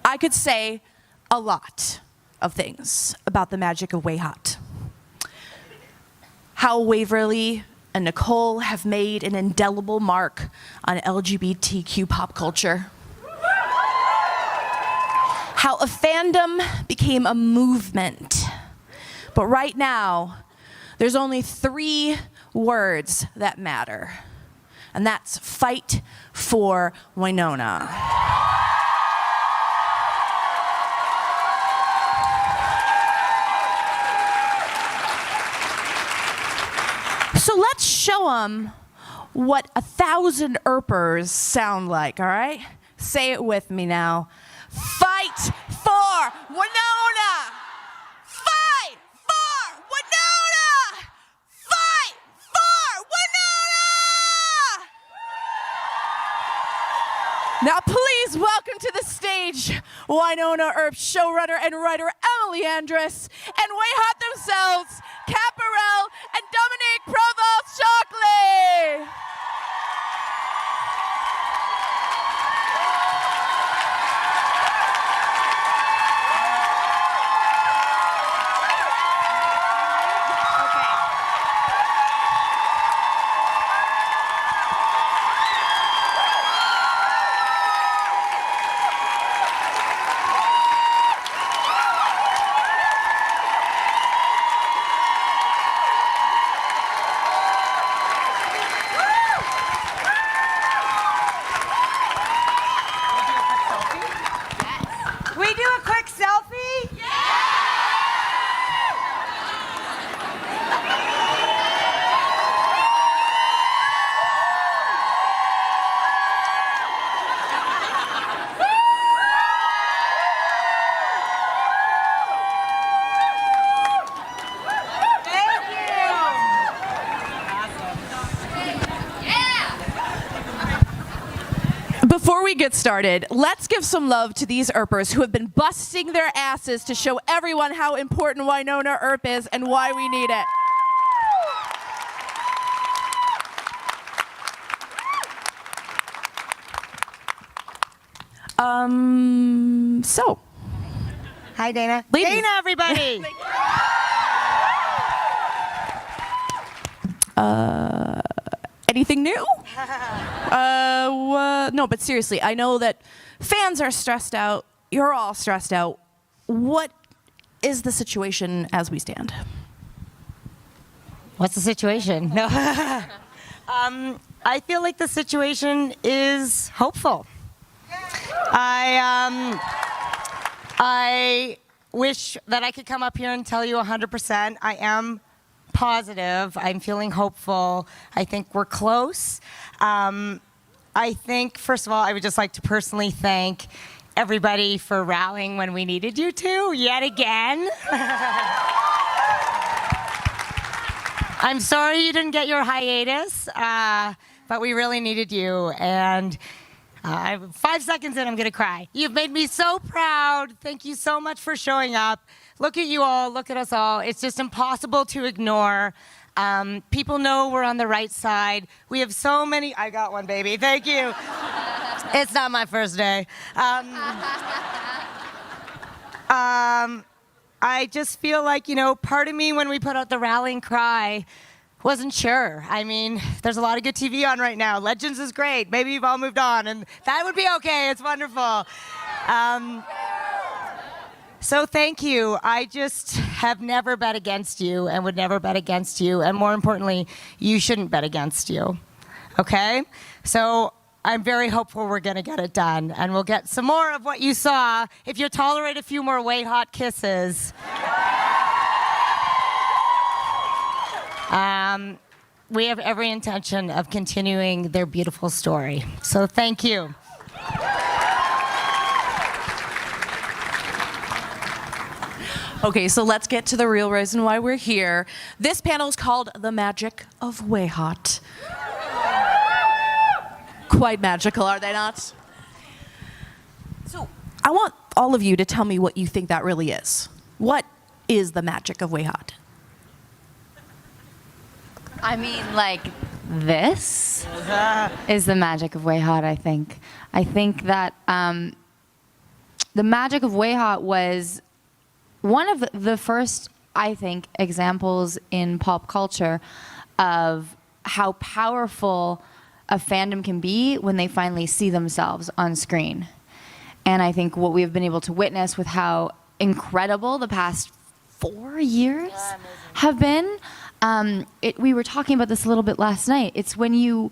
I could say a lot of things about the magic of Wayhaught. How Waverly and Nicole have made an indelible mark on LGBTQ pop culture. How a fandom became a movement. But right now, there's only 3 words that matter. And that's fight for Wynonna. So let's show them what 1,000 Earpers sound like, all right? Say it with me now. Fight for Wynonna! Fight for Wynonna! Fight for Wynonna! Now please welcome to the stage Wynonna Earp, showrunner and writer Emily Andras, and Wayhaught themselves, Katherine Barrell and Dominque Provost-Chalkley. Before we get started, let's give some love to these Earpers who have been busting their asses to show everyone how important Wynonna Earp is and why we need it. So. Hi, Dana. Ladies. Dana, everybody. Anything new? No, but seriously, I know that fans are stressed out. You're all stressed out. What is the situation as we stand? What's the situation? No. I feel like the situation is hopeful. I wish that I could come up here and tell you 100%. I am positive. I'm feeling hopeful. I think we're close. I think, first of all, I would just like to personally thank everybody for rallying when we needed you to, yet again. I'm sorry you didn't get your hiatus, but we really needed you. And 5 seconds in, I'm going to cry. You've made me so proud. Thank you so much for showing up. Look at you all. Look at us all. It's just impossible to ignore. People know we're on the right side. We have so many. I got one, baby. Thank you. It's not my first day. I just feel like, you know, part of me when we put out the rallying cry wasn't sure. I mean, there's a lot of good TV on right now. Legends is great. Maybe you've all moved on, and that would be okay. It's wonderful. So thank you. I just have never bet against you and would never bet against you. And more importantly, you shouldn't bet against you. Okay? So I'm very hopeful we're going to get it done. And we'll get some more of what you saw if you tolerate a few more Wayhaught kisses. We have every intention of continuing their beautiful story. So thank you. Okay, so let's get to the real reason why we're here. This panel is called The Magic of Wayhaught. Quite magical, are they not? So I want all of you to tell me what you think that really is. What is the magic of Wayhaught? I mean, like, this is the magic of Wayhaught, I think. I think that the magic of Wayhaught was one of the first, I think, examples in pop culture of how powerful a fandom can be when they finally see themselves on screen. And I think what we've been able to witness with how incredible the past 4 years have been. We were talking about this a little bit last night. It's when you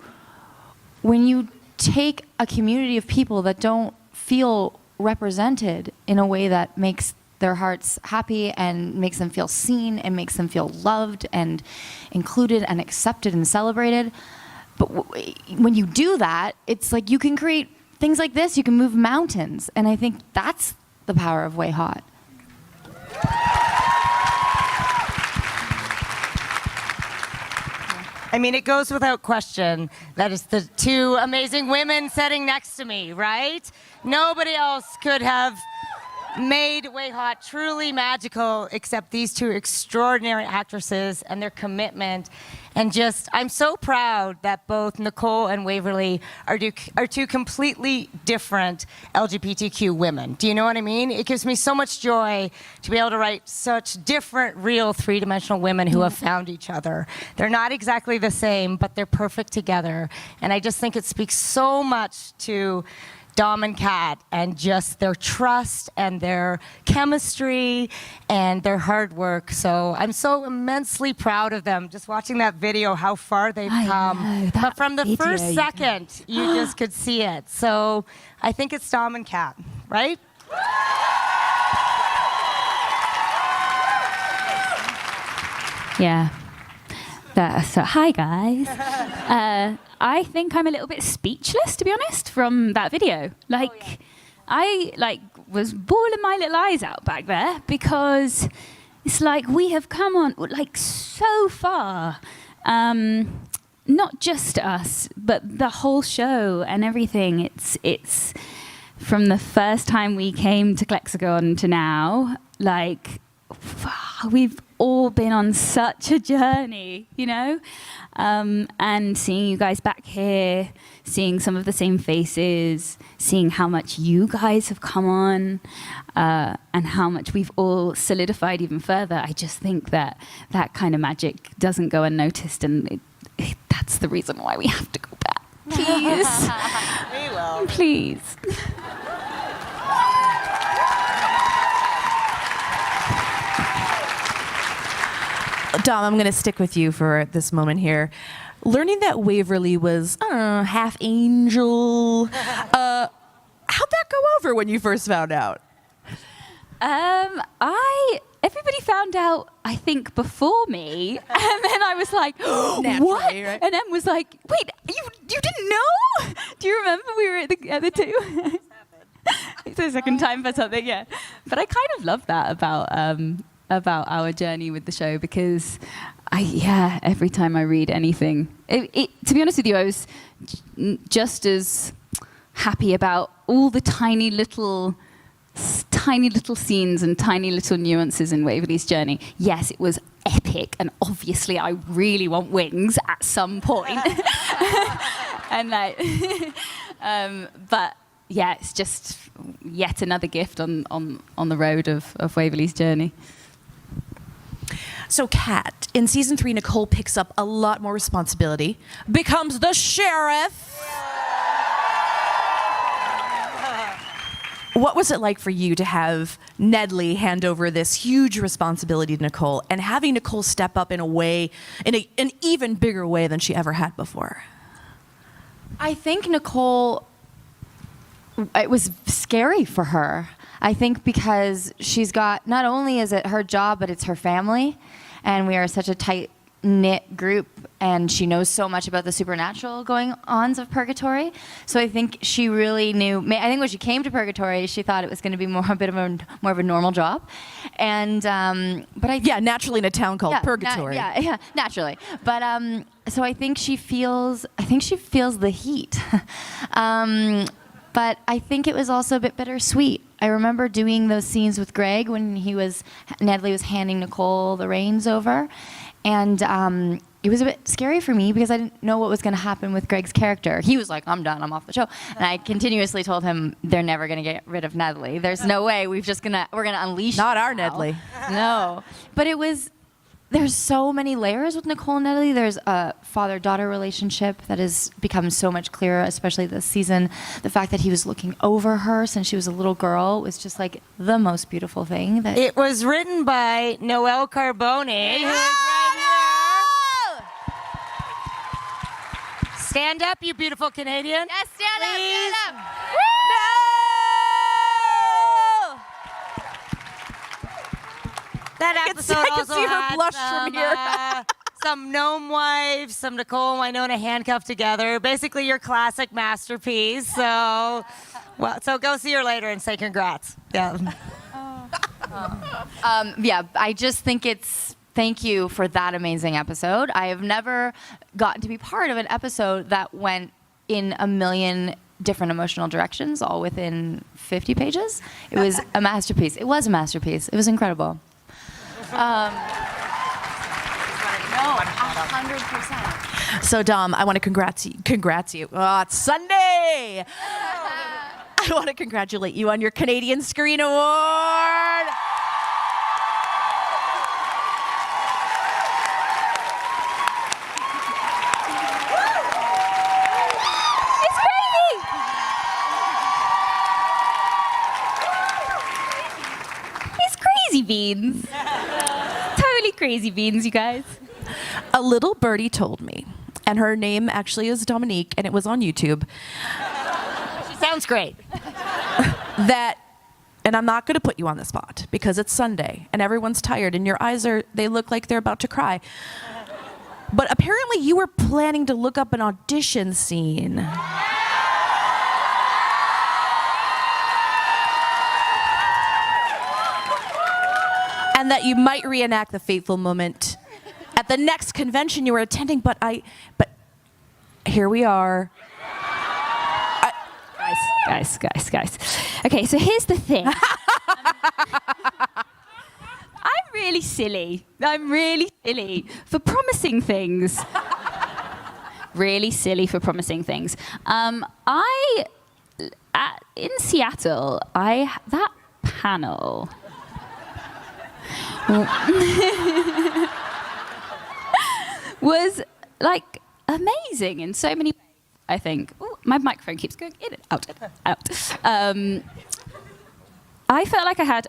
take a community of people that don't feel represented in a way that makes their hearts happy and makes them feel seen and makes them feel loved and included and accepted and celebrated. But when you do that, it's like you can create things like this. You can move mountains. And I think that's the power of Wayhaught. I mean, it goes without question that it's the two amazing women sitting next to me, right? Nobody else could have made Wayhaught truly magical except these two extraordinary actresses and their commitment. And just, I'm so proud that both Nicole and Waverly are two completely different LGBTQ women. Do you know what I mean? It gives me so much joy to be able to write such different, real, three-dimensional women who have found each other. They're not exactly the same, but they're perfect together. And I just think it speaks so much to Dom and Kat and just their trust and their chemistry and their hard work. So I'm so immensely proud of them. Just watching that video, how far they've come. But from the first second, you just could see it. So I think it's Dom and Kat, right? Yeah. So, hi guys. I think I'm a little bit speechless, to be honest, from that video. I was bawling my little eyes out back there because it's like we have come on so far. Not just us, but the whole show and everything. It's from the first time we came to Clexacon to now, we've all been on such a journey, you know? And seeing you guys back here, seeing some of the same faces, seeing how much you guys have come on, and how much we've all solidified even further, I just think that that kind of magic doesn't go unnoticed, and that's the reason why we have to go back. Please. We will. Please. Dom, I'm going to stick with you for this moment here. Learning that Waverly was, half angel, how'd that go over when you first found out? Everybody found out, I think, before me, and then I was like, what? Right? And Em was like, wait, you didn't know? Do you remember we were at the two? It's the second time for something, yeah. But I kind of love that about our journey with the show, because every time I read anything, to be honest with you, I was just as happy about all the tiny little scenes and tiny little nuances in Waverly's journey. Yes, it was epic, and obviously I really want wings at some point. And but yeah, it's just yet another gift on the road of Waverly's journey. So, Kat, in season 3, Nicole picks up a lot more responsibility, becomes the sheriff. What was it like for you to have Nedley hand over this huge responsibility to Nicole, and having Nicole step up in an even bigger way than she ever had before? I think Nicole, it was scary for her. I think because she's got, not only is it her job, but it's her family. And we are such a tight-knit group, and she knows so much about the supernatural going-ons of Purgatory. So I think she really knew, I think when she came to Purgatory, she thought it was going to be more of a normal job. And, naturally in a town called Purgatory. Naturally. But, so I think she feels the heat. But I think it was also a bit bittersweet. I remember doing those scenes with Greg when Nedley was handing Nicole the reins over. And it was a bit scary for me because I didn't know what was going to happen with Greg's character. He was like, I'm done, I'm off the show. And I continuously told him, they're never going to get rid of Natalie. There's no way, we're going to unleash Not our now. Natalie. No. But there's so many layers with Nicole and Natalie. There's a father-daughter relationship that has become so much clearer, especially this season. The fact that he was looking over her since she was a little girl was just like the most beautiful thing. It was written by Noelle Carboni, who is right here. Stand up, you beautiful Canadian. Yes, stand Please. up, stand up. That episode I can also see her had blush some, from here. some gnome wives, some Nicole and Wynonna handcuffed together. Basically, your classic masterpiece. So go see her later and say congrats. Yeah. I just think thank you for that amazing episode. I have never gotten to be part of an episode that went in a million different emotional directions, all within 50 pages. It was a masterpiece. It was a masterpiece. It was incredible. 100%. So Dom, I want to congrats you. Oh, it's Sunday. I want to congratulate you on your Canadian Screen Award. Crazy beans. Totally crazy beans, you guys. A little birdie told me, and her name actually is Dominique, and it was on YouTube, She sounds great. that, and I'm not going to put you on the spot because it's Sunday and everyone's tired and your eyes they look like they're about to cry. But apparently you were planning to look up an audition scene. And that you might reenact the fateful moment at the next convention you were attending, but here we are. Guys. Okay, so here's the thing. I'm really silly. I'm really silly for promising things. Really silly for promising things. In Seattle, that panel was like amazing in so many ways, I think. Ooh, my microphone keeps going in and out. I felt like I had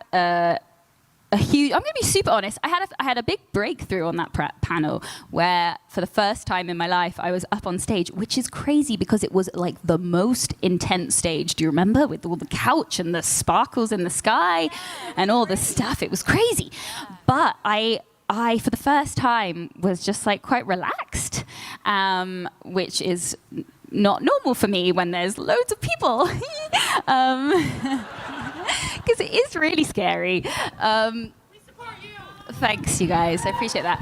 a huge, I'm going to be super honest, I had a big breakthrough on that panel where for the first time in my life I was up on stage, which is crazy because it was like the most intense stage. Do you remember? With all the couch and the sparkles in the sky and all the stuff. It was crazy. But I for the first time was just like quite relaxed, which is not normal for me when there's loads of people. Because it is really scary. We support you. Thanks, you guys. I appreciate that.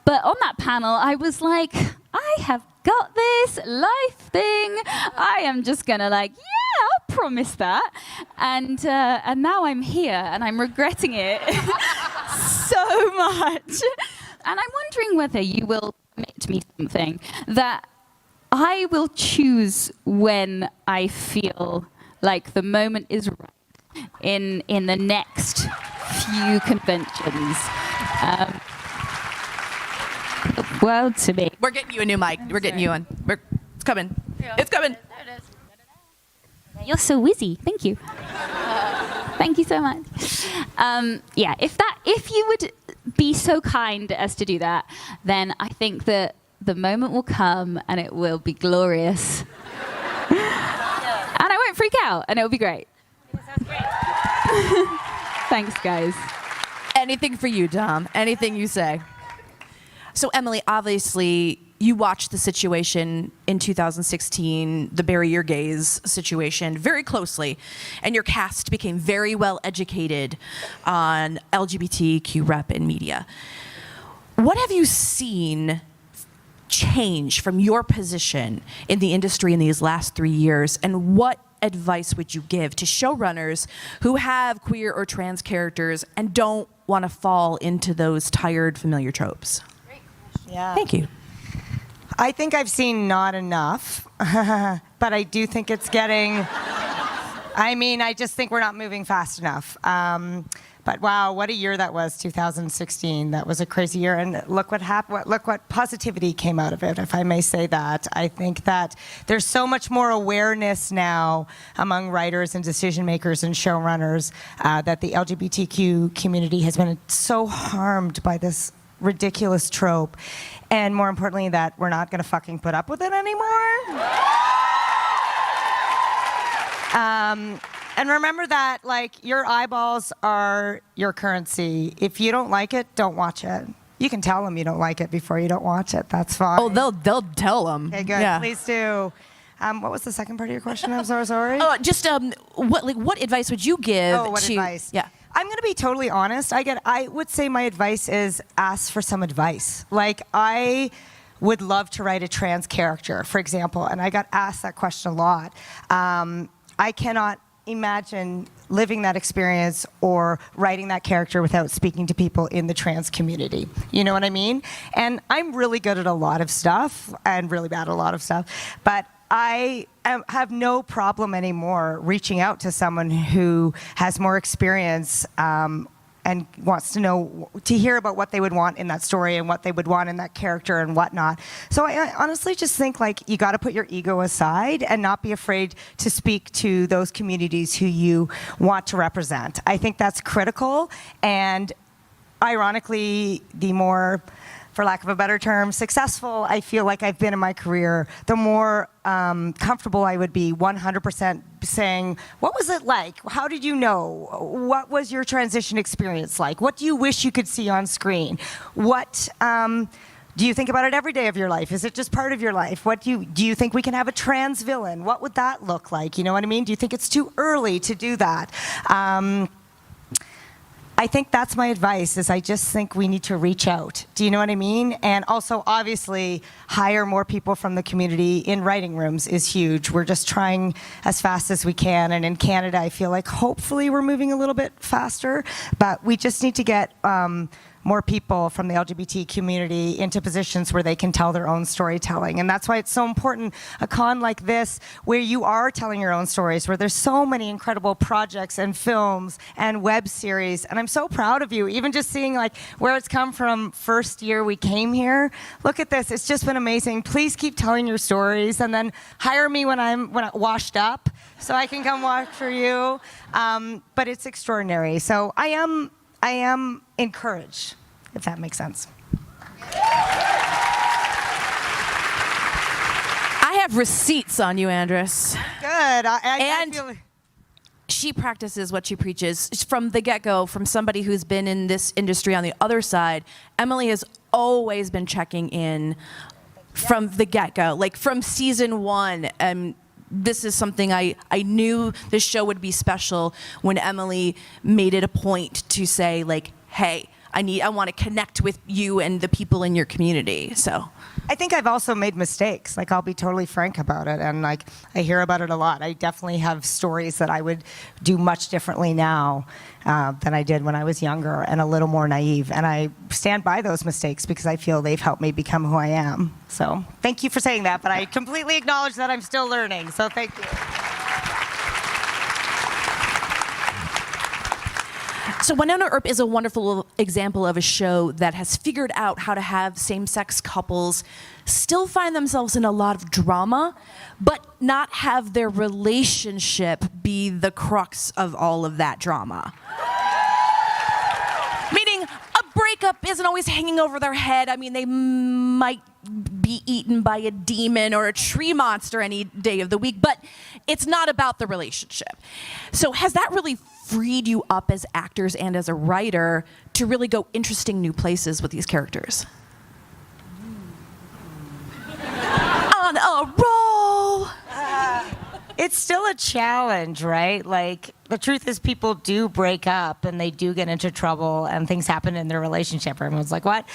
But on that panel, I was like, I have got this life thing. I am just gonna I'll promise that. And now I'm here, and I'm regretting it so much. And I'm wondering whether you will commit me something that I will choose when I feel like the moment is right. In the next few conventions. Well, to me. We're getting you a new mic. We're getting you one. It's coming. It's coming. There it is. You're so whizzy. Thank you. Thank you so much. If you would be so kind as to do that, then I think that the moment will come and it will be glorious. And I won't freak out and it will be great. Sounds great. Thanks, guys. Anything for you, Dom. Anything you say. So, Emily, obviously, you watched the situation in 2016, the Bury Your Gays situation, very closely, and your cast became very well educated on LGBTQ rep in media. What have you seen change from your position in the industry in these last 3 years, and what advice would you give to showrunners who have queer or trans characters and don't want to fall into those tired, familiar tropes? Yeah. Thank you. I think I've seen not enough, but I do think it's getting. I just think we're not moving fast enough. But wow, what a year that was, 2016. That was a crazy year, and look what happened. Look what positivity came out of it, if I may say that. I think that there's so much more awareness now among writers and decision makers and showrunners that the LGBTQ community has been so harmed by this ridiculous trope, and more importantly, that we're not going to fucking put up with it anymore. And remember that, like, your eyeballs are your currency. If you don't like it, don't watch it. You can tell them you don't like it before you don't watch it. That's fine. Oh, they'll tell them. Okay, good. Yeah. Please do. What was the second part of your question? I'm so sorry. Just what advice would you give? Oh, what advice? Yeah. I'm going to be totally honest. I would say my advice is ask for some advice. Like, I would love to write a trans character, for example, and I got asked that question a lot. I cannot imagine living that experience or writing that character without speaking to people in the trans community. You know what I mean? And I'm really good at a lot of stuff and really bad at a lot of stuff, but I have no problem anymore reaching out to someone who has more experience and wants to hear about what they would want in that story and what they would want in that character and whatnot. So I honestly just think, like, you got to put your ego aside and not be afraid to speak to those communities who you want to represent. I think that's critical, and ironically, the more, for lack of a better term, successful I feel like I've been in my career, the more comfortable I would be 100% saying, what was it like? How did you know? What was your transition experience like? What do you wish you could see on screen? What do you think about it every day of your life? Is it just part of your life? What do you think we can have a trans villain? What would that look like? You know what I mean? Do you think it's too early to do that? I think that's my advice, is I just think we need to reach out. Do you know what I mean? And also, obviously, hire more people from the community in writing rooms is huge. We're just trying as fast as we can. And in Canada, I feel like hopefully we're moving a little bit faster. But we just need to get more people from the LGBT community into positions where they can tell their own storytelling. And that's why it's so important, a con like this, where you are telling your own stories, where there's so many incredible projects and films and web series. And I'm so proud of you, even just seeing, like, where it's come from first year we came here. Look at this, it's just been amazing. Please keep telling your stories, and then hire me when I'm washed up so I can come work for you. But it's extraordinary. So I am encouraged, if that makes sense. I have receipts on you, Andras. Good. I And- feel like She practices what she preaches from the get-go. From somebody who's been in this industry on the other side, Emily has always been checking in from the get-go, like from season one. This is something I knew this show would be special when Emily made it a point to say, like, hey, I want to connect with you and the people in your community. So I think I've also made mistakes. Like, I'll be totally frank about it, and like, I hear about it a lot. I definitely have stories that I would do much differently now than I did when I was younger and a little more naive. And I stand by those mistakes because I feel they've helped me become who I am. So thank you for saying that, but I completely acknowledge that I'm still learning. So thank you. So Wynonna Earp is a wonderful example of a show that has figured out how to have same-sex couples still find themselves in a lot of drama, but not have their relationship be the crux of all of that drama. Meaning, a breakup isn't always hanging over their head. I mean, they might be eaten by a demon or a tree monster any day of the week, but it's not about the relationship. So has that really freed you up as actors and as a writer to really go interesting new places with these characters? On a roll! It's still a challenge, right? Like, the truth is, people do break up and they do get into trouble and things happen in their relationship. Everyone's like, what?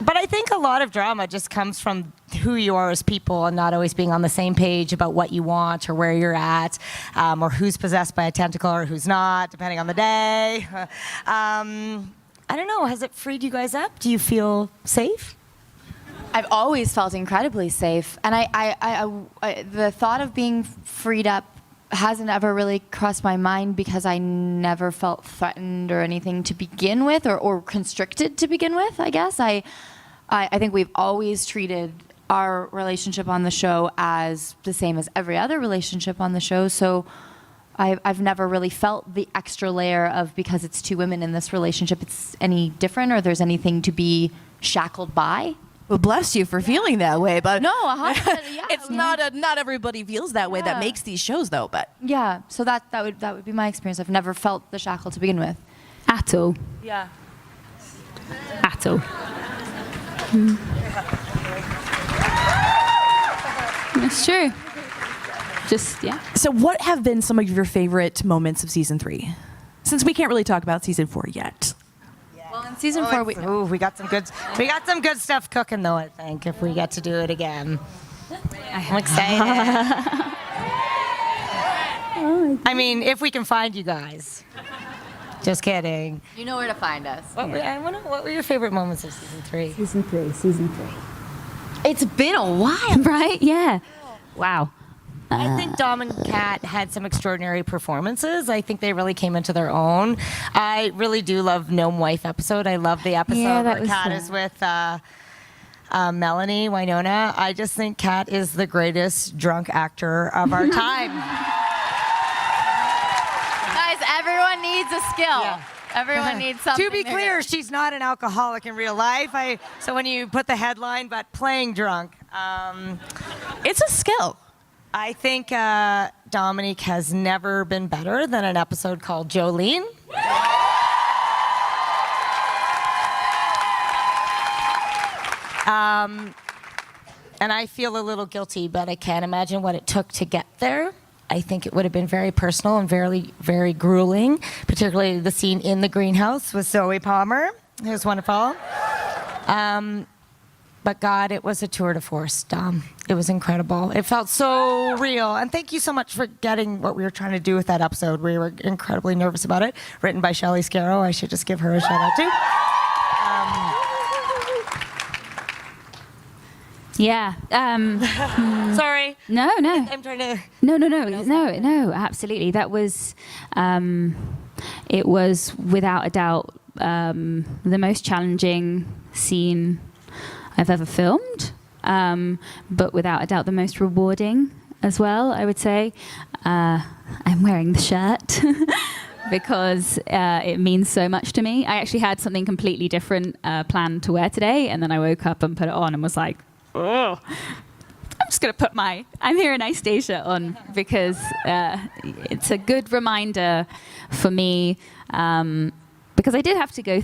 But I think a lot of drama just comes from who you are as people and not always being on the same page about what you want or where you're at, or who's possessed by a tentacle or who's not, depending on the day. I don't know, has it freed you guys up? Do you feel safe? I've always felt incredibly safe, and the thought of being freed up hasn't ever really crossed my mind because I never felt threatened or anything to begin with, or constricted to begin with, I guess. I think we've always treated our relationship on the show as the same as every other relationship on the show, so I've never really felt the extra layer of, because it's two women in this relationship, it's any different, or there's anything to be shackled by. Well, bless you for feeling that way, but No, 100%, yeah. it's not everybody feels that way that makes these shows, though. But Yeah, so that would be my experience. I've never felt the shackle to begin with. At all. Yeah. At all. It's true. Just, yeah. so, what have been some of your favorite moments of season 3? Since we can't really talk about season 4 yet. Well, in season 4, we got some good stuff cooking though, I think, if we get to do it again. I'm excited. I mean, if we can find you guys. Just kidding. you know where to find us. What were your favorite moments of season 3? Season 3. It's been a while. Right? Yeah. Wow. I think Dom and Kat had some extraordinary performances. I think they really came into their own. I really do love Gnome Wife episode. I love the episode Yeah, that where was Kat fun. is with Melanie, Wynonna. I just think Kat is the greatest drunk actor of our time. Guys, everyone needs a skill. Yeah. Everyone needs something. To be clear, she's not an alcoholic in real life. So when you put the headline, but playing drunk. It's a skill. I think Dominique has never been better than an episode called Jolene. And I feel a little guilty, but I can't imagine what it took to get there. I think it would have been very personal and very, very grueling, particularly the scene in the greenhouse with Zoe Palmer. It was wonderful. But God, it was a tour de force, Dom. It was incredible. It felt so real. And thank you so much for getting what we were trying to do with that episode. We were incredibly nervous about it. Written by Shelley Scarrow. I should just give her a shout out too. Yeah. Sorry. No. I'm trying to... No, absolutely. That was, it was without a doubt the most challenging scene I've ever filmed, but without a doubt the most rewarding as well, I would say. I'm wearing the shirt because it means so much to me. I actually had something completely different planned to wear today, and then I woke up and put it on and was like, oh, I'm just going to put my I'm Here in Ice shirt on because it's a good reminder for me because I did have to go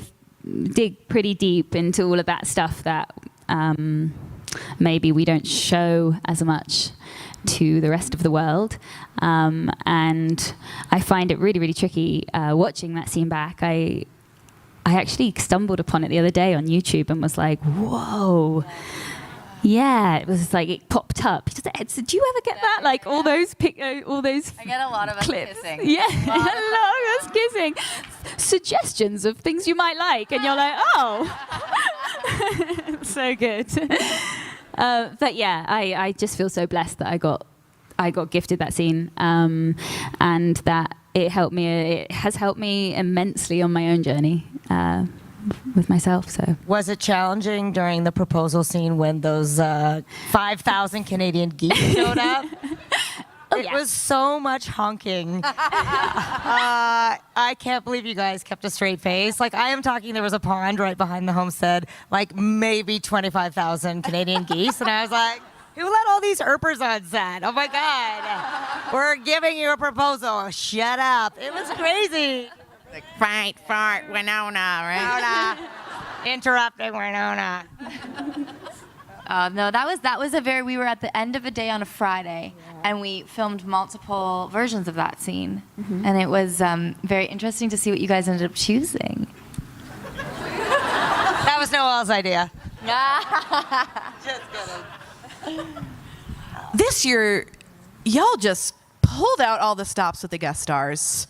dig pretty deep into all of that stuff that maybe we don't show as much to the rest of the world. And I find it really, really tricky watching that scene back. I actually stumbled upon it the other day on YouTube and was like, whoa. Yeah, it was like it popped up. So do you ever get that? Like all those I get a lot of us clips. kissing. Yeah, a lot of us kissing. Suggestions of things you might like, and you're like, oh, so good. But yeah, I just feel so blessed that I got gifted that scene, and that it has helped me immensely on my own journey with myself. So Was it challenging during the proposal scene when those 5,000 Canadian geese showed up? It was so much honking. I can't believe you guys kept a straight face. Like, I am talking, there was a pond right behind the homestead, like maybe 25,000 Canadian geese. And I was like, who let all these Earpers on set? Oh my God. We're giving you a proposal. Shut up. It was crazy. Like, fight for Wynonna, right? Wynonna. Interrupting Wynonna. No, that was we were at the end of a day on a Friday, and we filmed multiple versions of that scene. And it was very interesting to see what you guys ended up choosing. That was Noel's idea. Just kidding. This year, y'all just pulled out all the stops with the guest stars.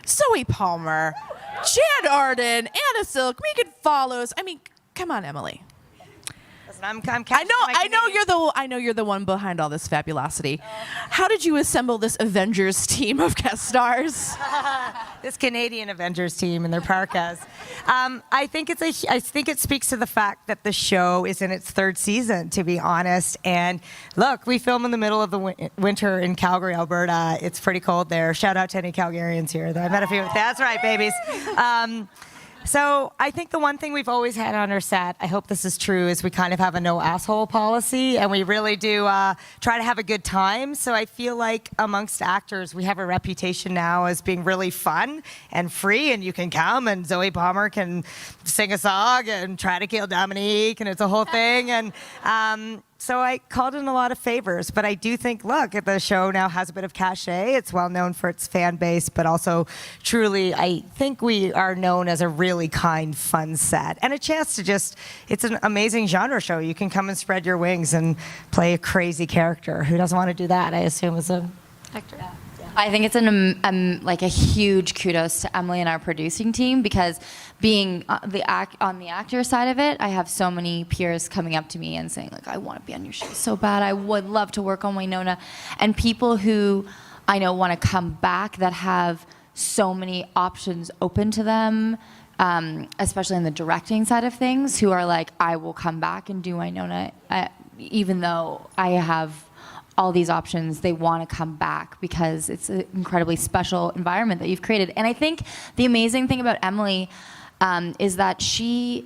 Zoe Palmer, Jan Arden, Anna Silk, Megan Follows. I mean, come on, Emily. Listen, I'm I know you're the one behind all this fabulosity. How did you assemble this Avengers team of guest stars? This Canadian Avengers team and their parkas. I think it speaks to the fact that the show is in its third season, to be honest. And look, we film in the middle of the winter in Calgary, Alberta. It's pretty cold there. Shout out to any Calgarians here. I met a few. That's right, babies. So I think the one thing we've always had on our set, I hope this is true, is we kind of have a no asshole policy, and we really do try to have a good time. So I feel like amongst actors, we have a reputation now as being really fun and free, and you can come, and Zoe Palmer can sing a song and try to kill Dominique, and it's a whole thing. And so I called in a lot of favors, but I do think, look, the show now has a bit of cachet. It's well known for its fan base, but also truly, I think we are known as a really kind, fun set. And a chance to it's an amazing genre show. You can come and spread your wings and play a crazy character. Who doesn't want to do that, I assume, as an actor? Yeah. I think it's like a huge kudos to Emily and our producing team, because being on the actor side of it, I have so many peers coming up to me and saying, like, I want to be on your show so bad. I would love to work on Wynonna. And people who I know want to come back that have so many options open to them, especially in the directing side of things, who are like, I will come back and do Wynonna, even though I have all these options. They want to come back because it's an incredibly special environment that you've created. And I think the amazing thing about Emily is that she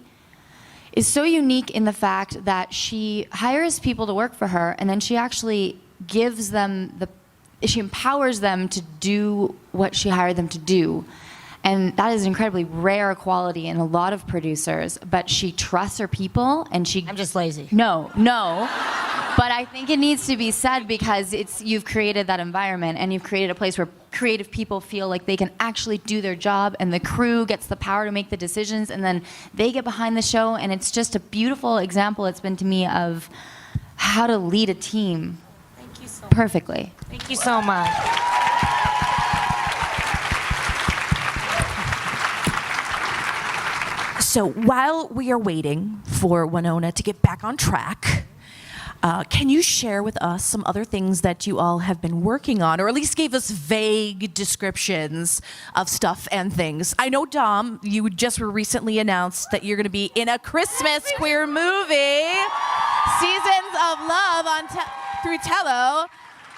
is so unique in the fact that she hires people to work for her, and then she actually gives them she empowers them to do what she hired them to do. And that is an incredibly rare quality in a lot of producers, but she trusts her people, and I'm just lazy. No. But I think it needs to be said, because you've created that environment, and you've created a place where creative people feel like they can actually do their job, and the crew gets the power to make the decisions, and then they get behind the show, and it's just a beautiful example it's been to me of how to lead a team. Thank you so much. Perfectly. Thank you so much. So while we are waiting for Wynonna to get back on track, can you share with us some other things that you all have been working on, or at least gave us vague descriptions of stuff and things? I know, Dom, you just were recently announced that you're going to be in a Christmas queer movie, Seasons of Love through Tello.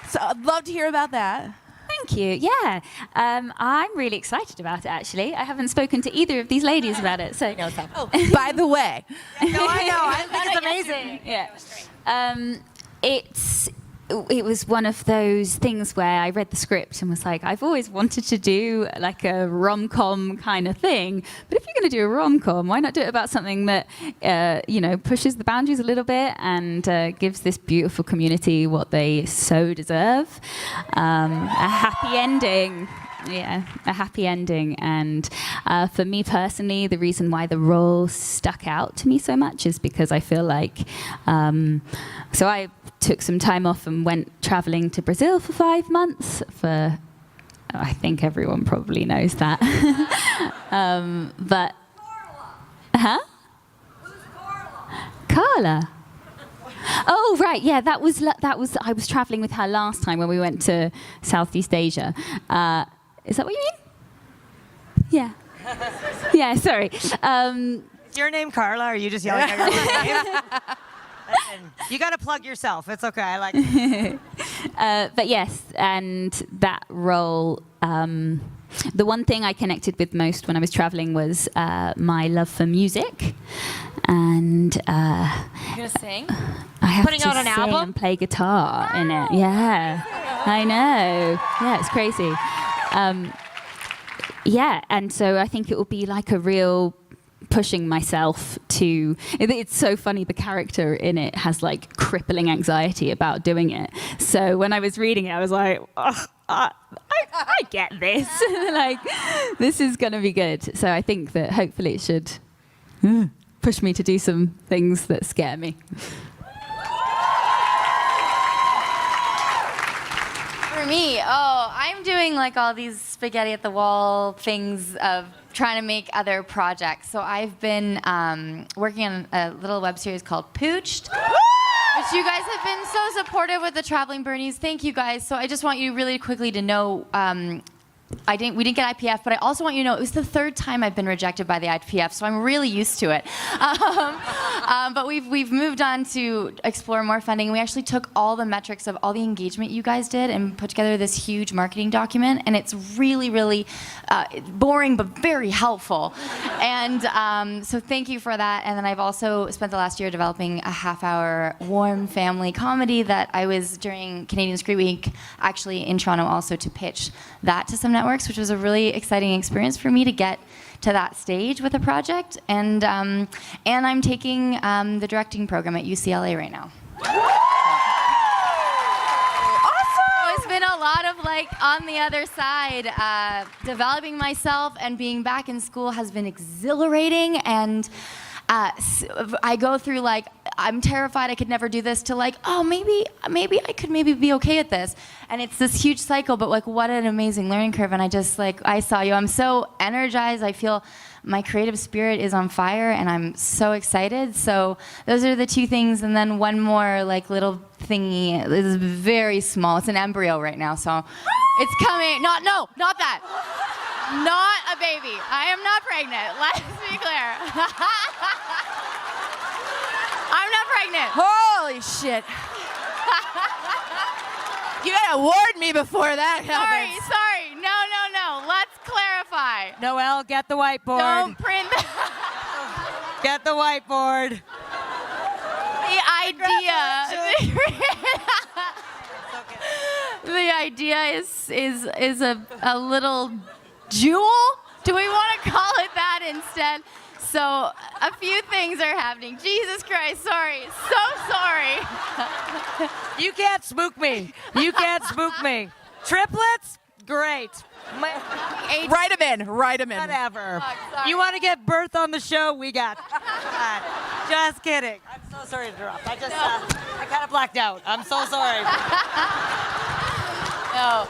So I'd love to hear about that. Thank you. Yeah, I'm really excited about it. Actually, I haven't spoken to either of these ladies about it. So, By the way, no, I know. I think it's amazing. Yeah, it was one of those things where I read the script and was like, I've always wanted to do like a rom-com kind of thing, but if you're going to do a rom-com, why not do it about something that pushes the boundaries a little bit and gives this beautiful community what they so deserve, a happy ending. Yeah, a happy ending. And for me personally, the reason why the role stuck out to me so much is because I feel like, so I took some time off and went traveling to Brazil for 5 months I think everyone probably knows that. But, huh? Who's Carla? Oh, right, yeah, that was, I was traveling with her last time when we went to Southeast Asia. Is that what you mean? Yeah. Yeah, sorry. Is your name Carla, or are you just yelling at your own name? You got to plug yourself. It's okay. I like it. But yes, and that role, the one thing I connected with most when I was traveling was my love for music. And You're going to sing? I have Putting to out an sing album? and play guitar in it. Yeah, I know. Yeah, it's crazy. Yeah, and so I think it will be like a real pushing myself to. It's so funny, the character in it has like crippling anxiety about doing it. So when I was reading it, I was like, I get this. Like, this is going to be good. So I think that hopefully it should push me to do some things that scare me. me, I'm doing like all these spaghetti at the wall things of trying to make other projects. So I've been working on a little web series called Pooched, which you guys have been so supportive with the Traveling Bernies. Thank you guys. So I just want you really quickly to know, we didn't get IPF, but I also want you to know it was the 3rd time I've been rejected by the IPF, so I'm really used to it. But we've moved on to explore more funding. We actually took all the metrics of all the engagement you guys did and put together this huge marketing document, and it's really, really boring but very helpful. And so thank you for that. And then I've also spent the last year developing a half-hour warm family comedy that I was during Canadian Screen Week actually in Toronto also to pitch that to some networks, which was a really exciting experience for me to get to that stage with a project. And I'm taking the directing program at UCLA right now. Awesome! So it's been a lot of like on the other side, developing myself and being back in school has been exhilarating. And I go through like, I'm terrified I could never do this to like, oh, maybe I could be okay at this. And it's this huge cycle, but like what an amazing learning curve. And I just like, I saw you, I'm so energized. I feel my creative spirit is on fire and I'm so excited. So those are the 2 things. And then one more like little thingy, this is very small. It's an embryo right now. So it's coming, not that. Not a baby. I am not pregnant. Let's be clear. I'm not pregnant. Holy shit. You gotta warn me before that happens. Sorry. No. Let's clarify. Noelle, get the whiteboard. Don't print that. Get the whiteboard. The idea is a little jewel? Do we want to call it that instead? So a few things are happening. Jesus Christ, sorry. So sorry. You can't spook me. Triplets? Great. Write them in. Whatever. You want to get birth on the show? We got that. Just kidding. I'm so sorry to interrupt. I kind of blacked out. I'm so sorry. No.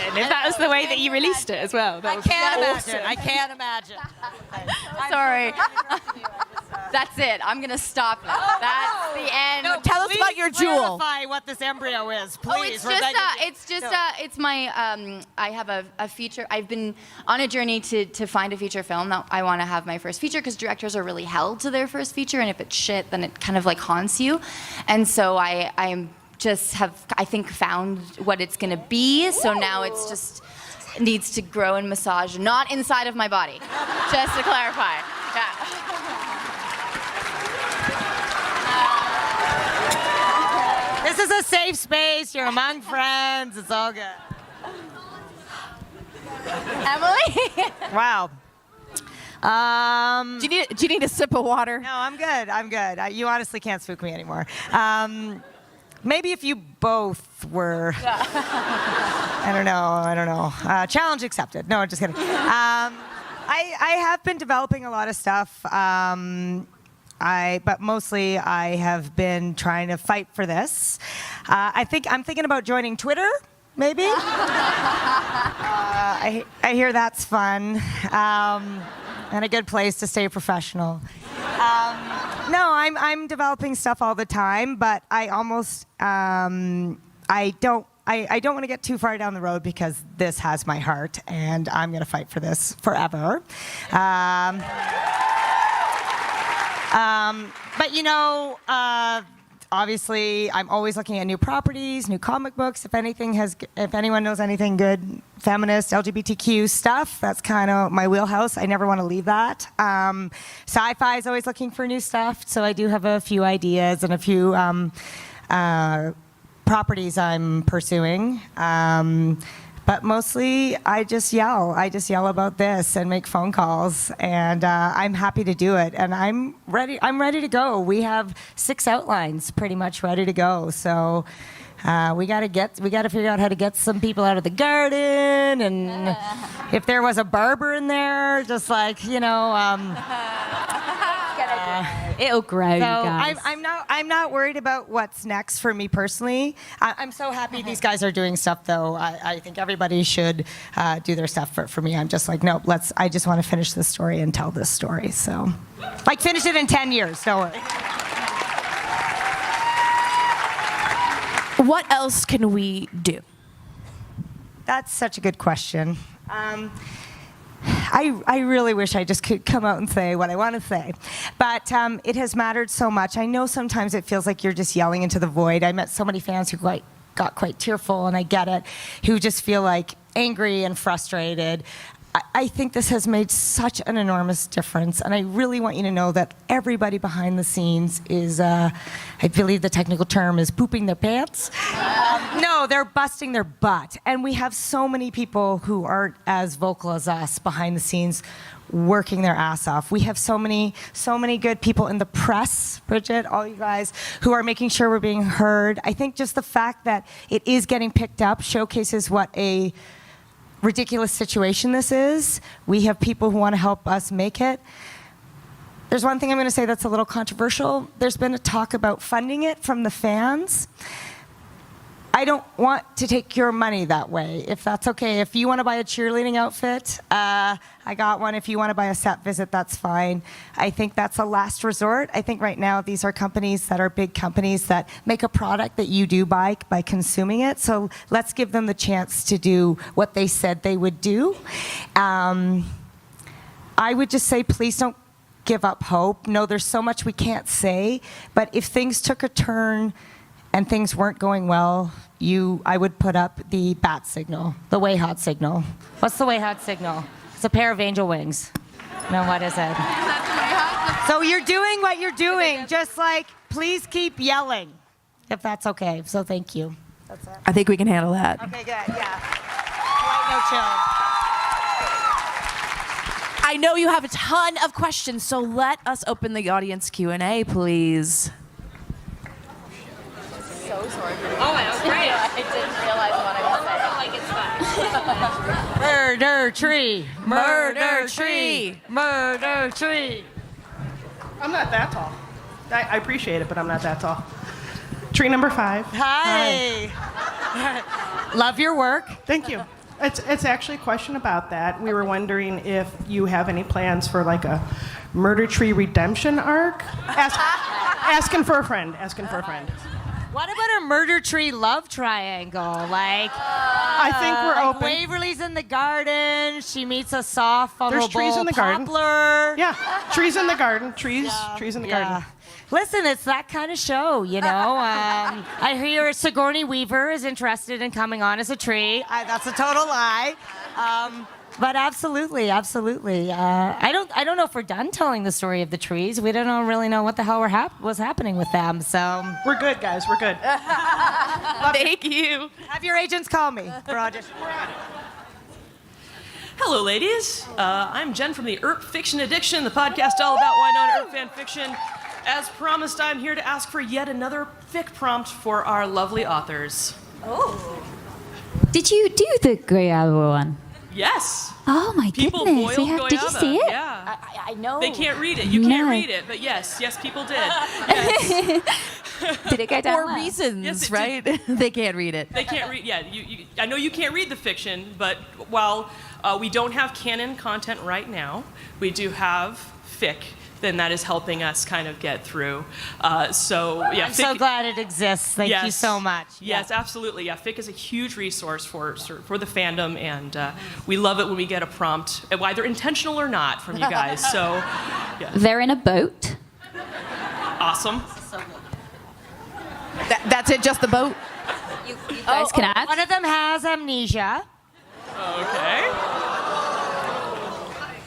And if that was the way that you released it as well. I can't imagine. Sorry. That's it. I'm going to stop now. That's the end. No, Tell us about your jewel. Clarify what this embryo is, please. It's my, I have a feature. I've been on a journey to find a feature film that I want to have my first feature because directors are really held to their first feature, and if it's shit, then it kind of like haunts you. And so I'm just have, I think, found what it's going to be. So now it's just needs to grow and massage, not inside of my body. Just to clarify. Yeah. This is a safe space. You're among friends. It's all good. Emily? Wow. Do you need a sip of water? No, I'm good. You honestly can't spook me anymore. Maybe if you both were. I don't know. Challenge accepted. No, just kidding. I have been developing a lot of stuff. But mostly I have been trying to fight for this. I'm thinking about joining Twitter, maybe. I hear that's fun and a good place to stay professional. No, I'm developing stuff all the time, but I almost I don't want to get too far down the road because this has my heart, and I'm going to fight for this forever. But obviously, I'm always looking at new properties, new comic books. If anyone knows anything good, feminist, LGBTQ stuff, that's kind of my wheelhouse. I never want to leave that. SyFy is always looking for new stuff, so I do have a few ideas and a few properties I'm pursuing. But mostly, I just yell. I just yell about this and make phone calls, and I'm happy to do it. And I'm ready to go. We have 6 outlines pretty much ready to go. So we got to figure out how to get some people out of the garden, and if there was a barber in there, just like It'll grow, guys. I'm not worried about what's next for me personally. I'm so happy these guys are doing stuff, though. I think everybody should do their stuff. For me, I'm just like, no, I just want to finish this story and tell this story. So, like, finish it in 10 years. Don't worry. What else can we do? That's such a good question. I really wish I just could come out and say what I want to say. But it has mattered so much. I know sometimes it feels like you're just yelling into the void. I met so many fans who got quite tearful, and I get it, who just feel like angry and frustrated. I think this has made such an enormous difference, and I really want you to know that everybody behind the scenes is, I believe the technical term is pooping their pants. No, they're busting their butt. And we have so many people who aren't as vocal as us behind the scenes working their ass off. We have so many good people in the press, Bridget, all you guys, who are making sure we're being heard. I think just the fact that it is getting picked up showcases what a ridiculous situation this is. We have people who want to help us make it. There's one thing I'm going to say that's a little controversial. There's been a talk about funding it from the fans. I don't want to take your money that way, if that's okay. If you want to buy a cheerleading outfit, I got one. If you want to buy a set visit, that's fine. I think that's a last resort. I think right now these are companies that are big companies that make a product that you do buy by consuming it. So let's give them the chance to do what they said they would do. I would just say, please don't give up hope. No, there's so much we can't say, but if things took a turn and things weren't going well, I would put up the bat signal, the Wayhaught signal. What's the Wayhaught signal? It's a pair of angel wings. No, what is it? So you're doing what you're doing. Just like, please keep yelling, if that's okay. So thank you. That's it. I think we can handle that. Okay, good, yeah. White, no chill. I know you have a ton of questions, so let us open the audience Q&A, please. So sorry. Oh, that was great. I didn't realize what I was saying. Like it's fine. Murder tree. Murder tree. Murder tree. I'm not that tall. I appreciate it, but I'm not that tall. Tree number 5. Hi. Love your work. Thank you. It's actually a question about that. We were wondering if you have any plans for like a murder tree redemption arc. Asking for a friend. Asking for a friend. What about a murder tree love triangle? Like, I think we're like open. Waverly's in the garden. She meets a soft, vulnerable There's trees in the garden. poplar. Yeah, trees in the garden. Trees in the garden. Listen, it's that kind of show, you know. I hear Sigourney Weaver is interested in coming on as a tree. That's a total lie. But absolutely. I don't know if we're done telling the story of the trees. We don't really know what the hell was happening with them. So We're good, guys. We're good. Thank you. have your agents call me for audition. Hello, ladies. I'm Jen from the Earp Fiction Addiction, the podcast all about Wynonna Earp fan fiction. As promised, I'm here to ask for yet another fic prompt for our lovely authors. Oh. Did you do the Goyava one? Yes. Oh my People goodness. boiled Did you goyava. see it? Yeah. I know. They can't read it. You can't read it, but yes, people did. Yes. Did it go down For well? reasons, Yes, it right? They can't read it. They can't read. Yeah, I know you can't read the fiction, but while we don't have canon content right now, we do have fic. Then that is helping us kind of get through. I'm so glad it exists. Thank you so much. Yes, absolutely. Yeah, fic is a huge resource for the fandom, and we love it when we get a prompt, either intentional or not, from you guys. So, yeah. They're in a boat. Awesome. That's it, just the boat? You guys can add. One of them has amnesia. Okay.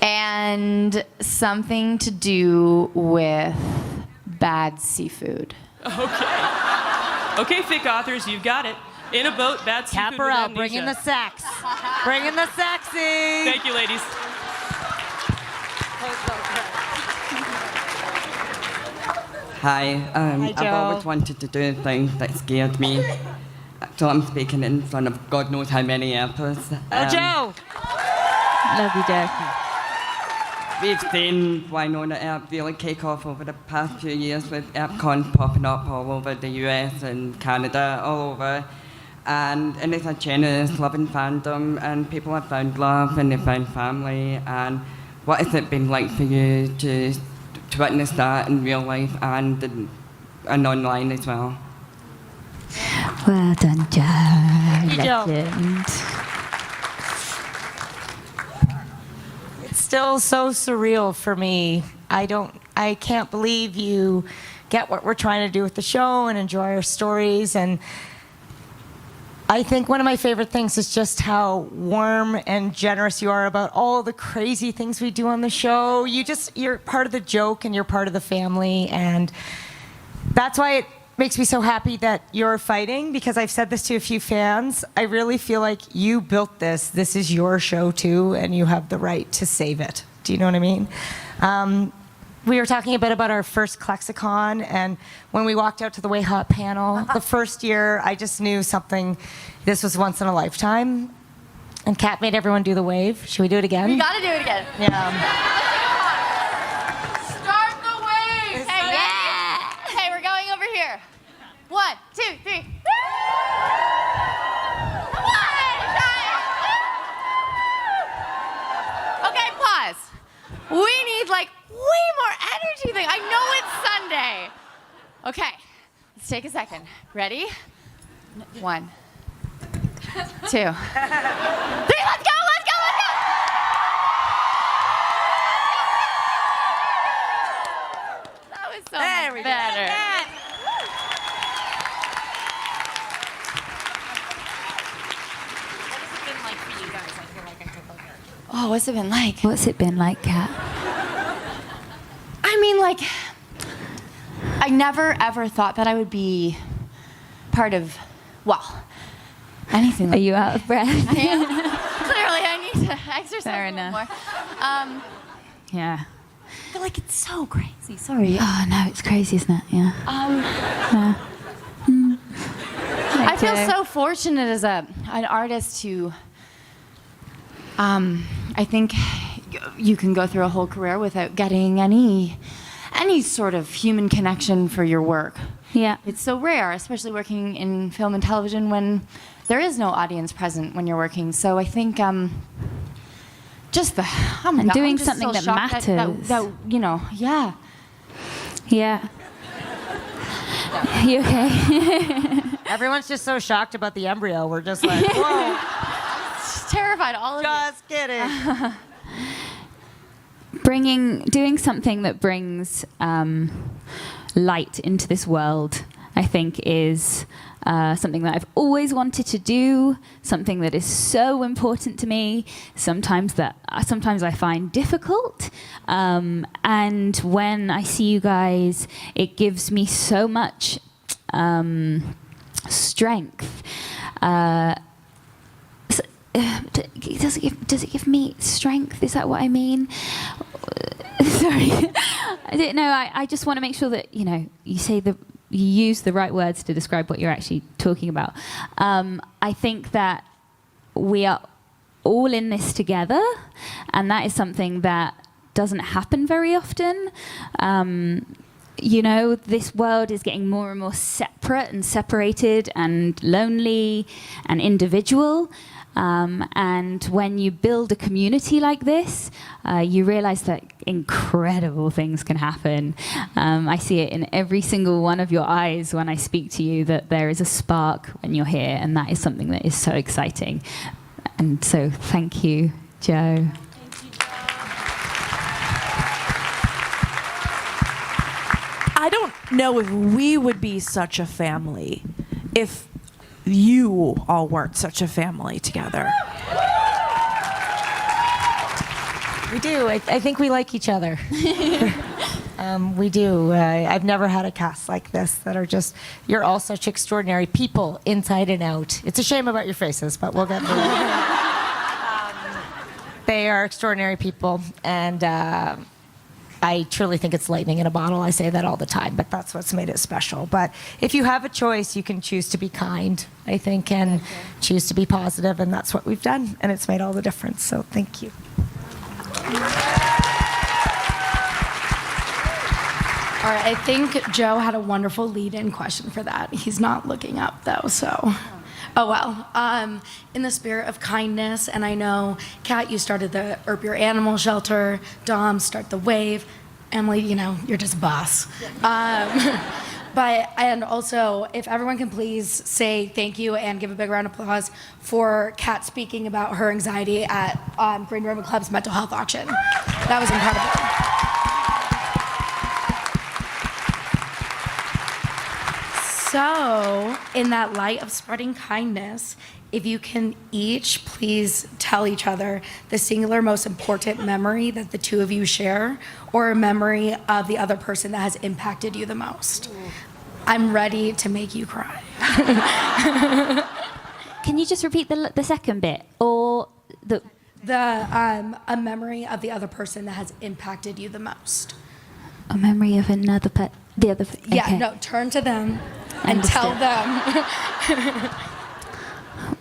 And something to do with bad seafood. Okay, fic authors, you've got it. In a boat, bad seafood with Barrell, amnesia. bringing the sex. Bringing the sexy. Thank you, ladies. Hi, I've Joe. always wanted to do a thing that scared me. So I'm speaking in front of God knows how many Earpers. Oh, Joe. Love you, Joe. we've seen Wynonna Earp really take off over the past few years with EarpCon popping up all over the US and Canada, all over. And it's a generous, loving fandom, and people have found love and they've found family. And what has it been like for you to witness that in real life and online as well? Well done, Joe. You Joe. Legend. It's still so surreal for me. I can't believe you get what we're trying to do with the show and enjoy our stories. And I think one of my favorite things is just how warm and generous you are about all the crazy things we do on the show. You're part of the joke and you're part of the family, and that's why it makes me so happy that you're fighting, because I've said this to a few fans. I really feel like you built this. This is your show too, and you have the right to save it. Do you know what I mean? We were talking a bit about our first Clexacon, and when we walked out to the Wayhaught Panel, the first year, I just knew this was once in a lifetime. And Kat made everyone do the wave. Should we do it again? We gotta do it again. Yeah. Start the wave! Hey, yeah! Hey, we're going over here. 1, 2, 3. Okay, pause. We need like way more energy thing. I know it's Sunday. Okay, let's take a second. Ready? 1, 2, 3. Let's go! That was so much better. Oh, what's it been like? What's it been like, Kat? I mean, like, I never ever thought that I would be part of, well, anything like Are you out of breath? I am. Clearly, I need to exercise Fair a little enough. more. Yeah. I feel like it's so crazy. Sorry. Oh, no, it's crazy, isn't it? Yeah. I feel so fortunate as an artist to, I think you can go through a whole career without getting any sort of human connection for your work. Yeah. It's so rare, especially working in film and television when there is no audience present when you're working. So I think just the And doing I'm just something so that shocked matters. that, you know, yeah. Yeah. You okay? Everyone's just so shocked about the embryo. We're just like, whoa. Just terrified, all of you. Just kidding. Doing something that brings light into this world, I think, is something that I've always wanted to do, something that is so important to me, sometimes I find difficult. And when I see you guys, it gives me so much strength. Does it give me strength? Is that what I mean? Sorry, I didn't know. I just want to make sure that you use the right words to describe what you're actually talking about. I think that we are all in this together, and that is something that doesn't happen very often. This world is getting more and more separate and separated and lonely and individual. And when you build a community like this, you realize that incredible things can happen. I see it in every single one of your eyes when I speak to you, that there is a spark when you're here, and that is something that is so exciting. And so thank you, Joe. I don't know if we would be such a family if you all weren't such a family together. We do. I think we like each other. We do. I've never had a cast like this that are just, you're all such extraordinary people inside and out. It's a shame about your faces, but we'll get through it. They are extraordinary people, and I truly think it's lightning in a bottle. I say that all the time, but that's what's made it special. But if you have a choice, you can choose to be kind, I think, and choose to be positive, and that's what we've done, and it's made all the difference. So thank you. All right, I think Joe had a wonderful lead-in question for that. He's not looking up, though, so... Oh, well. In the spirit of kindness, and I know, Kat, you started the Earp Your Animal Shelter. Dom, start the Wave. Emily, you know, you're just a boss. And also, if everyone can please say thank you and give a big round of applause for Kat speaking about her anxiety at Green Ribbon Club's mental health auction. That was incredible. So, in that light of spreading kindness, if you can each please tell each other the singular most important memory that the two of you share, or a memory of the other person that has impacted you the most. I'm ready to make you cry. Can you just repeat the second bit? Or a memory of the other person that has impacted you the most. A memory of the other. Yeah, okay. no, turn to them and tell them.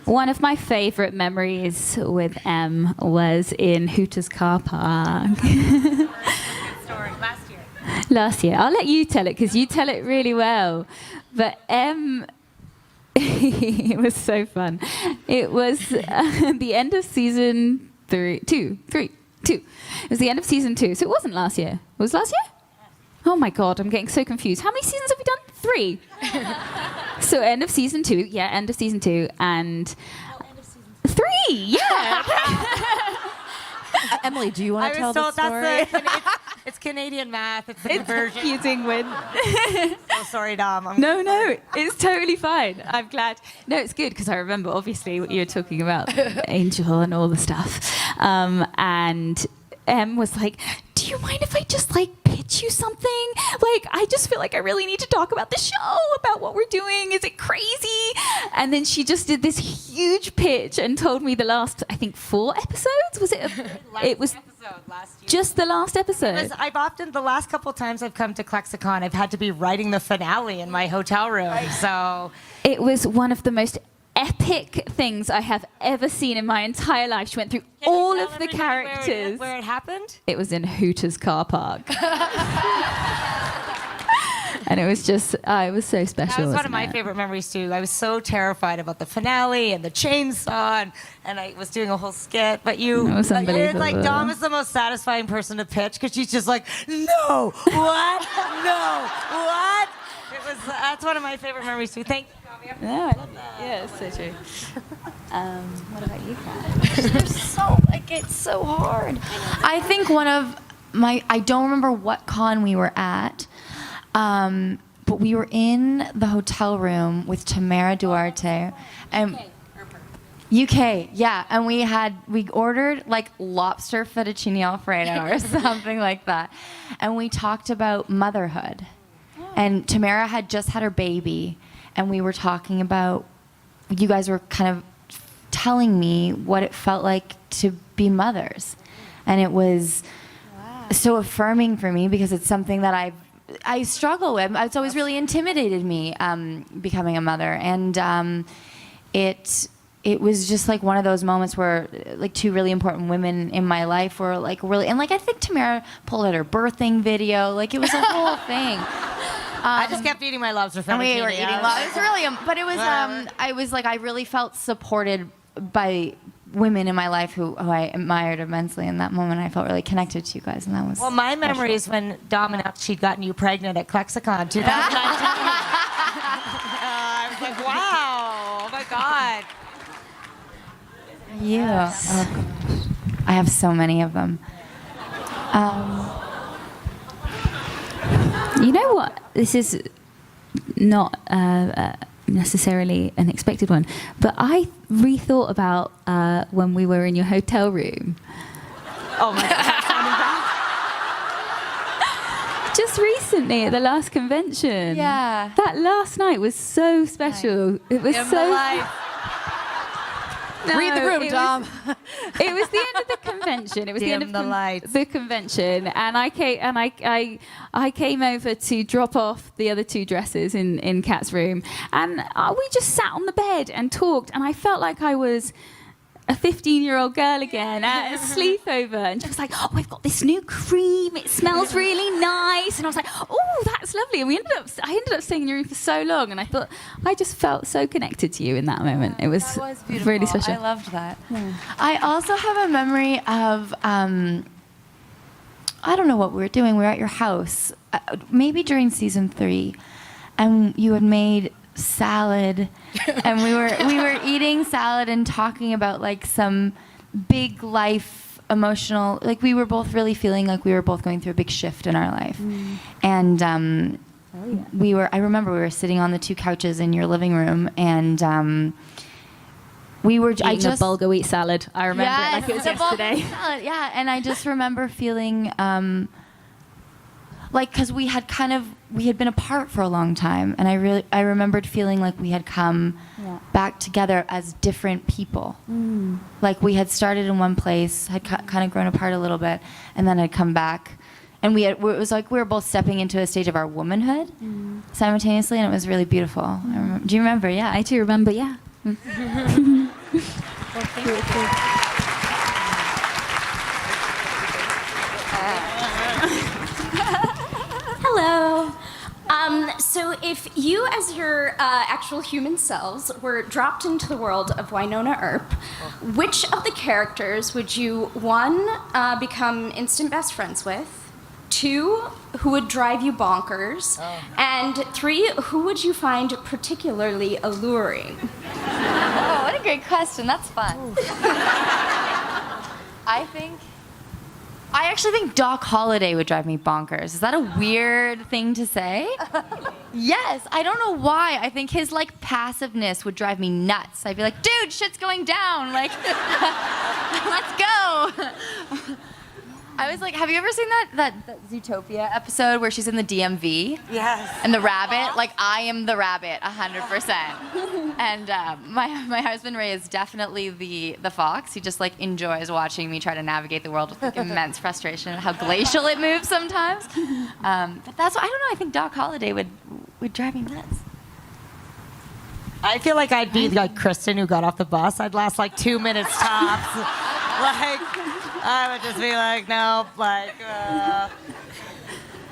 One of my favorite memories with Em was in Hooters car park. Last year. I'll let you tell it because you tell it really well. But Em, it was so fun. It was the end of season two. It was the end of season 2. So it wasn't last year. It was last year? Oh my God, I'm getting so confused. How many seasons have we done? 3. So end of season 2. Yeah, end of season 2. And end of season 3. Yeah. Emily, do you want to tell the story? It's Canadian math. It's the conversion. Confusing when. Oh, sorry, Dom. No, it's totally fine. I'm glad. No, it's good because I remember obviously what you were talking about, Angel and all the stuff. And Em was like, do you mind if I just pitch you something? I just feel like I really need to talk about the show, about what we're doing. Is it crazy? And then she just did this huge pitch and told me the last, I think, 4 episodes. Was it? It was last year. Just the last episode. The last couple of times I've come to Clexacon, I've had to be writing the finale in my hotel room. So it was one of the most epic things I have ever seen in my entire life. She went through all of the characters. Where it happened? It was in Hooters car park. And it was just, it was so special. That was one of my favorite memories too. I was so terrified about the finale and the chainsaw, and I was doing a whole skit. But It was unbelievable. Dom is the most satisfying person to pitch because she's just like, no, what, no, what? That's one of my favorite memories too. Thank you. No, I love that. Yeah, it's so true. What about you, Kat? It's so hard. I think one of I don't remember what con we were at, but we were in the hotel room with Tamara Duarte and UK, yeah, and we ordered lobster fettuccine Alfredo or something like that, and we talked about motherhood, and Tamara had just had her baby, and we were talking about, you guys were kind of telling me what it felt like to be mothers, and it was so affirming for me because it's something that I struggle with. It's always really intimidated me, becoming a mother, and it was just one of those moments where 2 really important women in my life were really, and I think Tamara pulled out her birthing video. It was a whole thing. I just kept eating my lobster fettuccine. And we were eating lobster. It was really, but it was. I really felt supported by women in my life who I admired immensely. In that moment, I felt really connected to you guys, and that was. Well, my memory is when Dom announced she'd gotten you pregnant at Clexacon 2019. I was like, wow, oh my God. Yeah. Oh, I have so many of them. You know what? This is not necessarily an expected one, but I rethought about when we were in your hotel room. Oh my God. Just recently at the last convention. Yeah. That last night was so special. It was so. No, read the room, Dom. It was the end of the convention. It was the end of the convention, and I came over to drop off the other 2 dresses in Kat's room, and we just sat on the bed and talked, and I felt like I was a 15-year-old girl again at a sleepover, and she was like, "Oh, I've got this new cream. It smells really nice." And I was like, "Oh, that's lovely." And I ended up staying in your room for so long, and I just felt so connected to you in that moment. It was beautiful. really special. I loved that. Yeah. I also have a memory of, I don't know what we were doing. We were at your house, maybe during season 3, and you had made salad, and we were eating salad and talking about like some big life emotional, like we were both really feeling like we were both going through a big shift in our life. And I remember we were sitting on the 2 couches in your living room, and we were eating a bulgur wheat salad. I remember it like it was yesterday. Salad, yeah, and I just remember feeling like, because we had been apart for a long time, and I remembered feeling like we had come back together as different people. Like we had started in one place, had kind of grown apart a little bit, and then had come back, and it was like we were both stepping into a stage of our womanhood simultaneously, and it was really beautiful. Do you remember? Yeah, I do remember. Yeah. Hello. So if you as your actual human selves were dropped into the world of Wynonna Earp, which of the characters would you, 1, become instant best friends with, 2, who would drive you bonkers, and 3, who would you find particularly alluring? Oh, what a great question. That's fun. I actually think Doc Holliday would drive me bonkers. Is that a weird thing to say? Yes. I don't know why. I think his like passiveness would drive me nuts. I'd be like, dude, shit's going down. Like, let's go. I was like, have you ever seen that Zootopia episode where she's in the DMV? Yes. And the rabbit? Like, I am the rabbit, 100%. And my husband Ray is definitely the fox. He just like enjoys watching me try to navigate the world with like immense frustration and how glacial it moves sometimes. But that's what, I don't know. I think Doc Holliday would drive me nuts. I feel like I'd be like Kristen who got off the bus. I'd last like 2 minutes tops. Like, I would just be like, nope, like,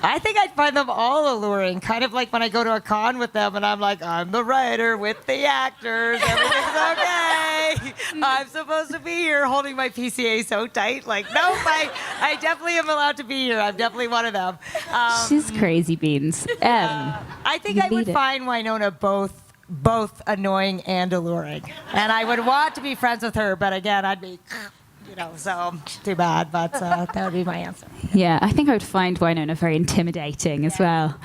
I think I'd find them all alluring, kind of like when I go to a con with them and I'm like, I'm the writer with the actors, everything's okay. I'm supposed to be here holding my PCA so tight. Like, nope, I definitely am allowed to be here. I'm definitely one of them. She's crazy beans. I think I would find Wynonna both annoying and alluring. And I would want to be friends with her, but again, I'd be... so too bad, but that would be my answer. Yeah, I think I would find Wynonna very intimidating as well.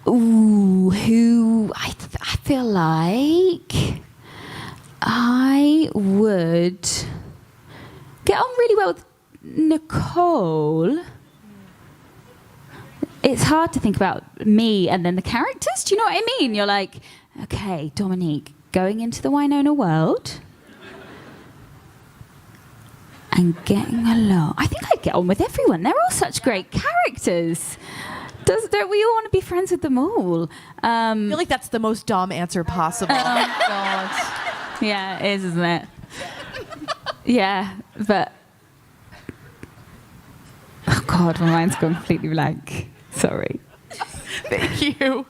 Who I feel like I would get on really well with Nicole. It's hard to think about me and then the characters. Do you know what I mean? You're like, okay, Dominique, going into the Wynonna world and getting along. I think I'd get on with everyone. They're all such great characters. Don't we all want to be friends with them all? I feel like that's the most Dom answer possible. Oh, God. Yeah, it is, isn't it? Yeah, but... Oh, God, my mind's gone completely blank. Sorry. Thank you.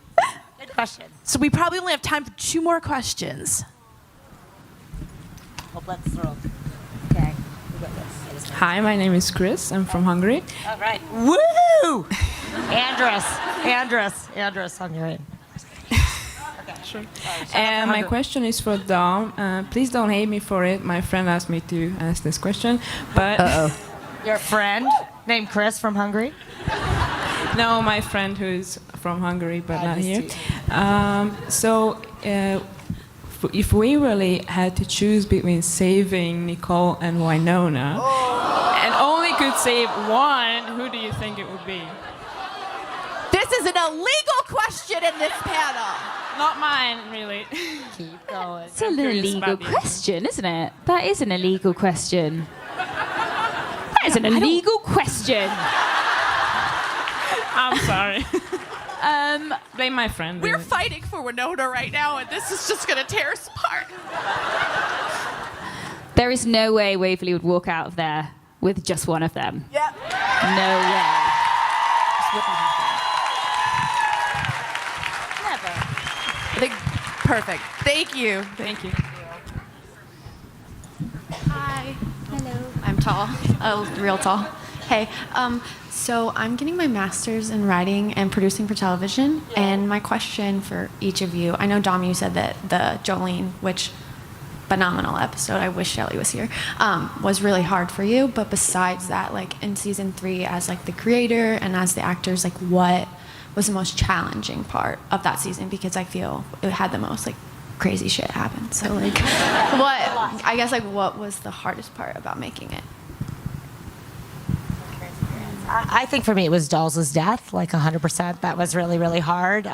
Good question. So we probably only have time for 2 more questions. Well, let's throw. Okay. Hi, my name is Chris. I'm from Hungary. All right. Woo! Andras, Hungarian. Okay. Sure. And my question is for Dom. Please don't hate me for it. My friend asked me to ask this question, but... Your friend named Chris from Hungary? No, my friend who's from Hungary, but not here. If we really had to choose between saving Nicole and Wynonna, and only could save one, who do you think it would be? This is an illegal question in this panel. Not mine, really. Keep going. It's an illegal question, isn't it? That is an illegal question. That is an illegal question. I'm sorry. Blame my friend. We're fighting for Wynonna right now, and this is just going to tear us apart. there is no way Waverly would walk out of there with just one of them. Yep. No way. Just wouldn't happen. Never. I think perfect. Thank you. Thank you. Hi. Hello. I'm tall. Oh, real tall. Hey. So I'm getting my master's in writing and producing for television. And my question for each of you, I know, Dom, you said that the Jolene, which phenomenal episode, I wish Shelley was here, was really hard for you. But besides that, like in season 3, as like the creator and as the actors, like what was the most challenging part of that season? Because I feel it had the most like crazy shit happen. So like, what was the hardest part about making it? I think for me it was Dolls' death, like 100%. That was really, really hard.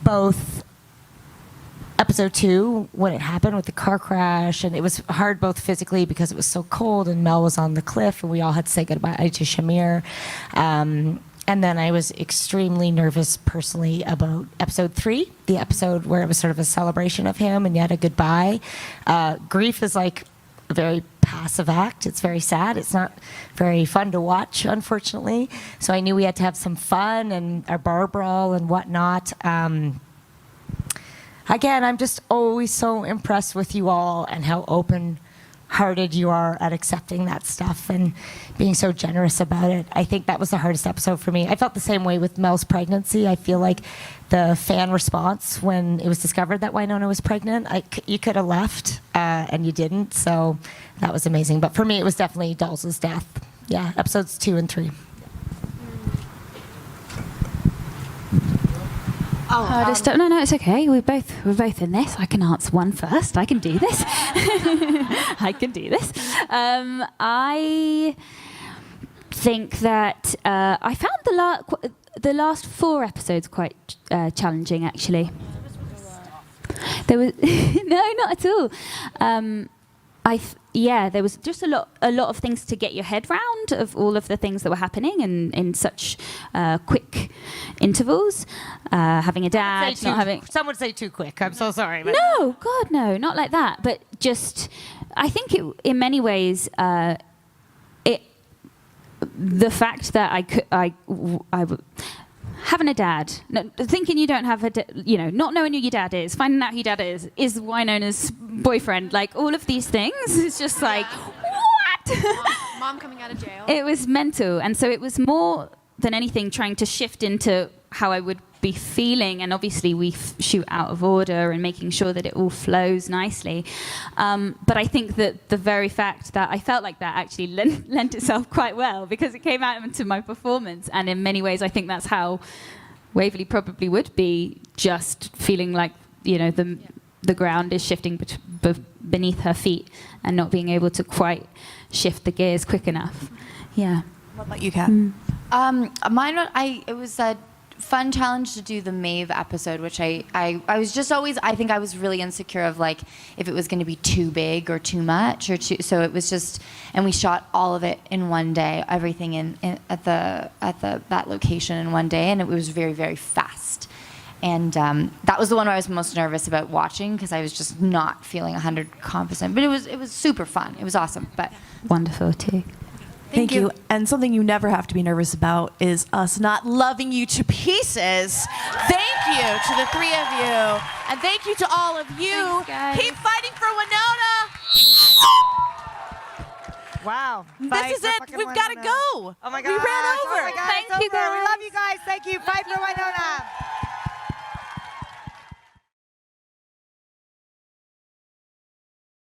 Both episode 2, when it happened with the car crash, and it was hard both physically because it was so cold and Mel was on the cliff and we all had to say goodbye to Shamir. And then I was extremely nervous personally about episode 3, the episode where it was sort of a celebration of him and yet a goodbye. Grief is like a very passive act. It's very sad. It's not very fun to watch, unfortunately. So I knew we had to have some fun and our bar brawl and whatnot. Again, I'm just always so impressed with you all and how open-hearted you are at accepting that stuff and being so generous about it. I think that was the hardest episode for me. I felt the same way with Mel's pregnancy. I feel like the fan response when it was discovered that Wynonna was pregnant, you could have left and you didn't, so that was amazing. But for me, it was definitely Dolls' death. Yeah, episodes 2 and 3. No, it's okay. We're both in this. I can answer one first. I can do this. I can do this. I think that I found the last 4 episodes quite challenging, actually. There was no, not at all. There was just a lot of things to get your head round of all of the things that were happening in such quick intervals. Having a dad, not having. Some would say too quick. I'm so sorry. But. No, God, no, not like that. But just, I think it, in many ways, the fact that I having a dad, thinking you don't have not knowing who your dad is, finding out who your dad is Wynonna's boyfriend, like all of these things, it's just like, what? Mom coming out of jail. It was mental, and so it was more than anything trying to shift into how I would be feeling, and obviously we shoot out of order and making sure that it all flows nicely. But I think that the very fact that I felt like that actually lent itself quite well because it came out into my performance, and in many ways I think that's how Waverly probably would be, just feeling like the ground is shifting beneath her feet and not being able to quite shift the gears quick enough. Yeah. What about you, Kat? It was a fun challenge to do the Maeve episode, which I was just always, I think I was really insecure of like if it was going to be too big or too much or too, so it was just, and we shot all of it in one day, everything at that location in one day, and it was very, very fast. And that was the one where I was most nervous about watching because I was just not feeling 100%. But it was super fun. It was awesome. But wonderful too. Thank you. And something you never have to be nervous about is us not loving you to pieces. Thank you to the 3 of you. And thank you to all of you. Thanks, keep fighting for Wynonna. Wow. This is it. We've got to go. Oh my We ran over. Oh my God, Thank you, over. guys. We love you guys. Thank you. Fight for Wynonna.